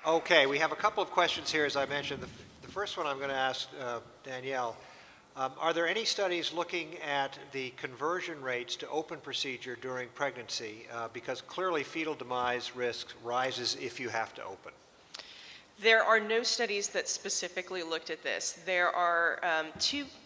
Okay, we have a couple of questions here, as I mentioned. The first one I'm going to ask Danielle. Are there any studies looking at the conversion rates to open procedure during pregnancy? Because clearly fetal demise risk rises if you have to open. There are no studies that specifically looked at this. There are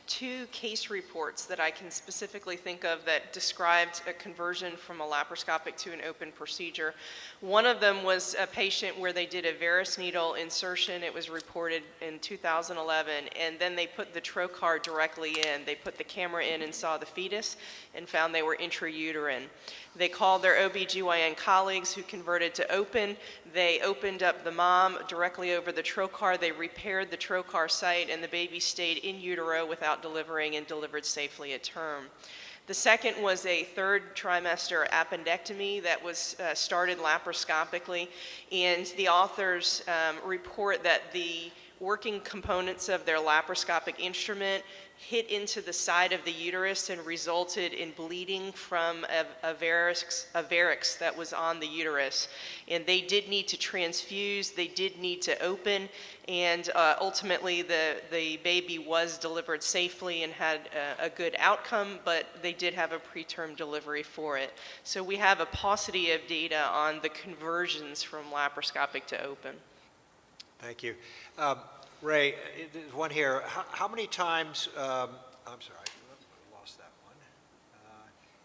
two case reports that I can specifically think of that described a conversion from a laparoscopic to an open procedure. One of them was a patient where they did a varus needle insertion. It was reported in 2011, and then they put the trocar directly in. They put the camera in and saw the fetus and found they were intrauterine. They called their OBGYN colleagues who converted to open. They opened up the mom directly over the trocar. They repaired the trocar site, and the baby stayed in utero without delivering and delivered safely at term. The second was a third trimester appendectomy that was started laparoscopically, and the authors report that the working components of their laparoscopic instrument hit into the side of the uterus and resulted in bleeding from a varix that was on the uterus. And they did need to transfuse, they did need to open, and ultimately the baby was delivered safely and had a good outcome, but they did have a preterm delivery for it. So we have a paucity of data on the conversions from laparoscopic to open. Thank you. Ray, there's one here. How many times, I'm sorry, I lost that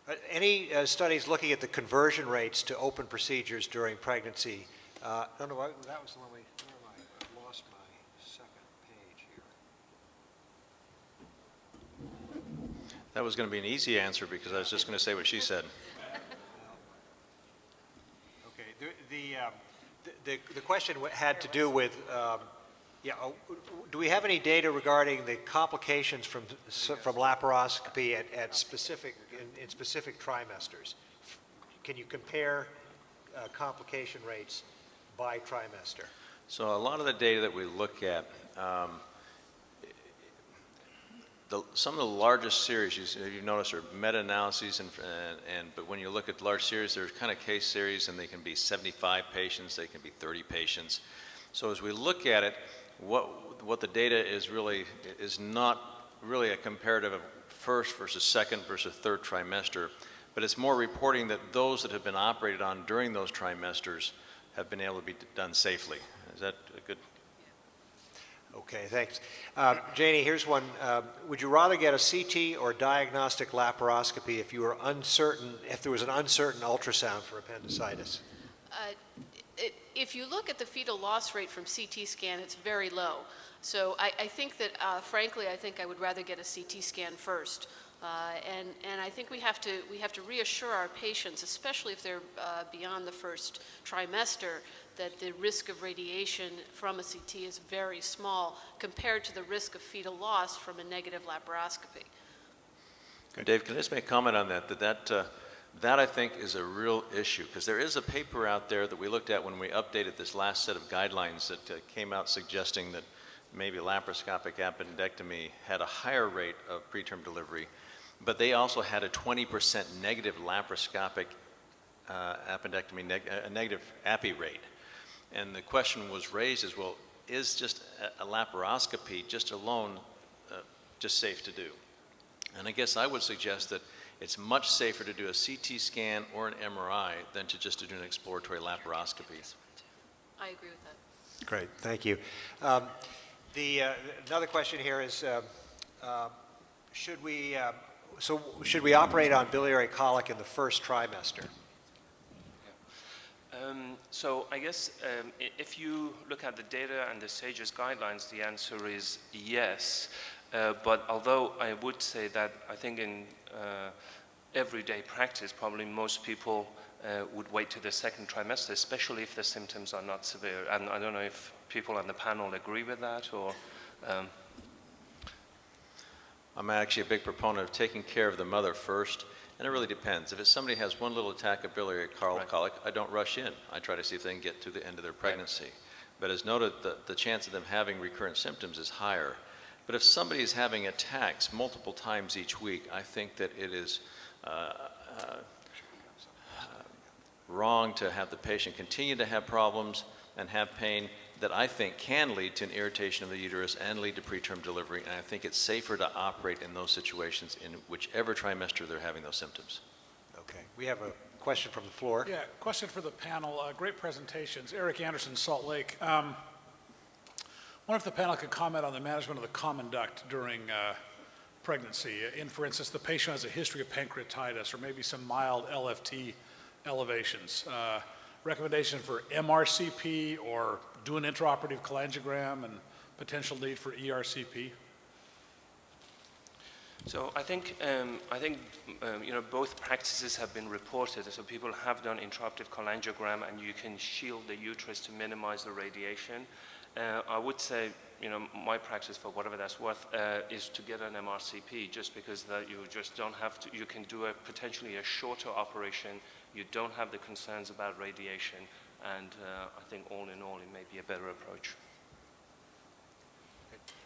one. Any studies looking at the conversion rates to open procedures during pregnancy? No, that was the one where am I? I lost my second page here. That was going to be an easy answer because I was just going to say what she said. Okay, the question had to do with do we have any data regarding the complications from laparoscopy at specific in specific trimesters? Can you compare complication rates by trimester? So a lot of the data that we look at, some of the largest series you notice are meta-analyses, but when you look at large series, there's kind of case series, and they can be 75 patients, they can be 30 patients. So as we look at it, what the data is not really a comparative of first versus second versus third trimester, but it's more reporting that those that have been operated on during those trimesters have been able to be done safely. Is that a good? Okay, thanks. Janie, here's one. Would you rather get a CT or diagnostic laparoscopy if you were uncertain, if there was an uncertain ultrasound for appendicitis? If you look at the fetal loss rate from CT scan, it's very low. So I think that, frankly, I think I would rather get a CT scan first. And I think we have to reassure our patients, especially if they're beyond the first trimester, that the risk of radiation from a CT is very small compared to the risk of fetal loss from a negative laparoscopy. Dave, can I just make a comment on that I think is a real issue, because there is a paper out there that we looked at when we updated this last set of guidelines that came out suggesting that maybe laparoscopic appendectomy had a higher rate of preterm delivery, but they also had a 20% negative laparoscopic appendectomy, negative appy rate. And the question was raised as, well, is just a laparoscopy just alone just safe to do? And I guess I would suggest that it's much safer to do a CT scan or an MRI than to just do an exploratory laparoscopy. I agree with that. Great, thank you. Another question here is, should we operate on biliary colic in the first trimester? So I guess if you look at the data and the SAGES guidelines, the answer is yes. But although I would say that I think in everyday practice, probably most people would wait to the second trimester, especially if the symptoms are not severe. And I don't know if people on the panel agree with that, or... I'm actually a big proponent of taking care of the mother first, and it really depends. If somebody has one little attack of biliary colic, I don't rush in. I try to see if they can get to the end of their pregnancy. But as noted, the chance of them having recurrent symptoms is higher. But if somebody is having attacks multiple times each week, I think that it is wrong to have the patient continue to have problems and have pain that I think can lead to an irritation of the uterus and lead to preterm delivery, and I think it's safer to operate in those situations in whichever trimester they're having those symptoms. Okay, we have a question from the floor. Yeah, question for the panel. Great presentations. Eric Anderson, Salt Lake. Wonder if the panel could comment on the management of the common duct during pregnancy. For instance, the patient has a history of pancreatitis or maybe some mild LFT elevations. Recommendation for MRCP or do an intraoperative cholangiogram and potential need for ERCP? So I think both practices have been reported. So people have done intraoperative cholangiogram, and you can shield the uterus to minimize the radiation. I would say, my practice, for whatever that's worth, is to get an MRCP, just because that you just don't have to. You can do potentially a shorter operation. You don't have the concerns about radiation, and I think all in all, it may be a better approach.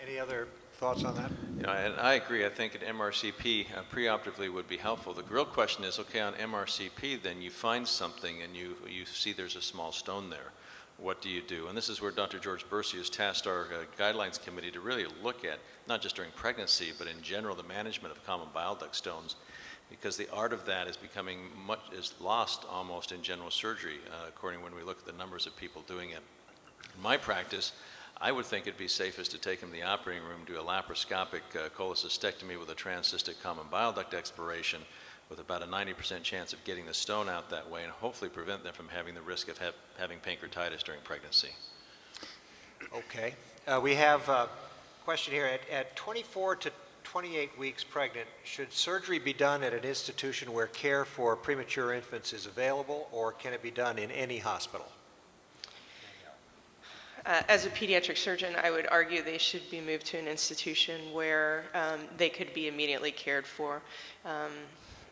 Any other thoughts on that? And I agree. I think an MRCP preoperatively would be helpful. The real question is, okay, on MRCP, then you find something and you see there's a small stone there. What do you do? And this is where Dr. George Bursey has tasked our guidelines committee to really look at, not just during pregnancy, but in general, the management of common bile duct stones, because the art of that is is lost almost in general surgery, according when we look at the numbers of people doing it. In my practice, I would think it'd be safest to take him to the operating room, do a laparoscopic cholecystectomy with a transcystic common bile duct exploration, with about a 90% chance of getting the stone out that way, and hopefully prevent them from having the risk of having pancreatitis during pregnancy. Okay. We have a question here. At 24 to 28 weeks pregnant, should surgery be done at an institution where care for premature infants is available, or can it be done in any hospital? As a pediatric surgeon, I would argue they should be moved to an institution where they could be immediately cared for.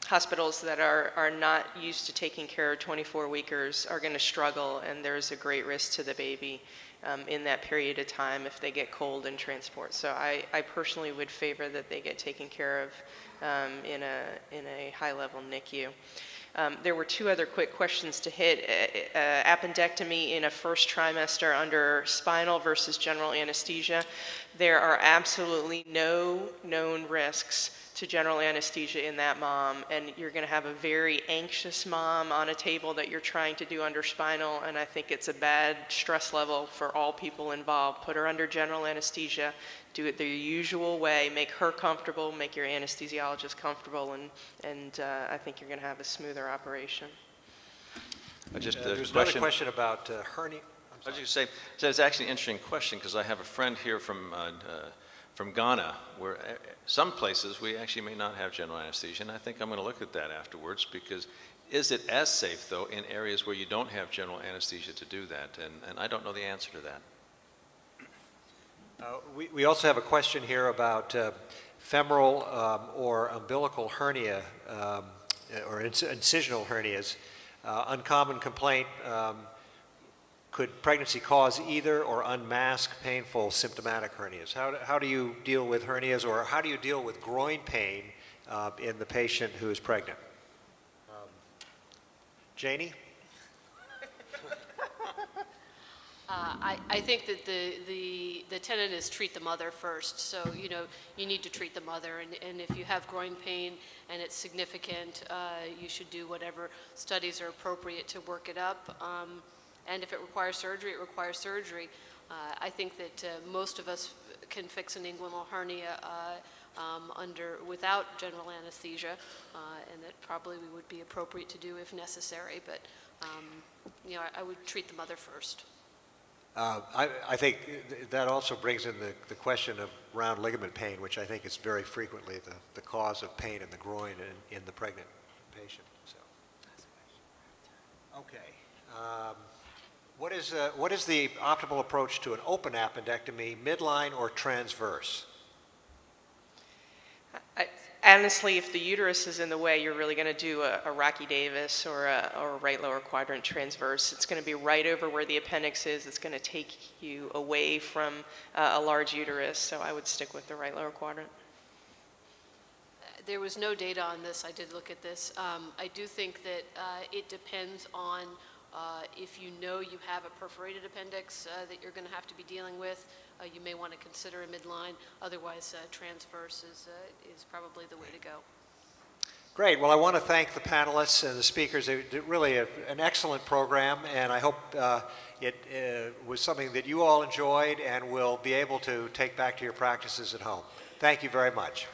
Hospitals that are not used to taking care of 24-weekers are going to struggle, and there's a great risk to the baby in that period of time if they get cold in transport. So I personally would favor that they get taken care of in a high-level NICU. There were two other quick questions to hit. Appendectomy in a first trimester under spinal versus general anesthesia. There are absolutely no known risks to general anesthesia in that mom, and you're going to have a very anxious mom on a table that you're trying to do under spinal, and I think it's a bad stress level for all people involved. Put her under general anesthesia, do it the usual way, make her comfortable, make your anesthesiologist comfortable, and I think you're going to have a smoother operation. There's another question about hernia. I was just going to say, so it's actually an interesting question, because I have a friend here from Ghana, where some places we actually may not have general anesthesia, and I think I'm going to look at that afterwards, because is it as safe, though, in areas where you don't have general anesthesia to do that? And I don't know the answer to that. We also have a question here about femoral or umbilical hernia or incisional hernias. Uncommon complaint, could pregnancy cause either or unmask painful symptomatic hernias? How do you deal with hernias, or how do you deal with groin pain in the patient who is pregnant? Janie? I think that the tenet is treat the mother first. So, you need to treat the mother. And if you have groin pain and it's significant, you should do whatever studies are appropriate to work it up. And if it requires surgery, it requires surgery. I think that most of us can fix an inguinal hernia without general anesthesia, and that probably would be appropriate to do if necessary. But I would treat the mother first. I think that also brings in the question of round ligament pain, which I think is very frequently the cause of pain in the groin in the pregnant patient. So, okay. What is the optimal approach to an open appendectomy, midline or transverse? Honestly, if the uterus is in the way, you're really going to do a Rocky Davis or a right lower quadrant transverse. It's going to be right over where the appendix is. It's going to take you away from a large uterus, so I would stick with the right lower quadrant. There was no data on this. I did look at this. I do think that it depends on If you know you have a perforated appendix that you're going to have to be dealing with, you may want to consider a midline. Otherwise, transverse is probably the way to go. Great. Well, I want to thank the panelists and the speakers. It did really an excellent program, and I hope it was something that you all enjoyed and will be able to take back to your practices at home. Thank you very much.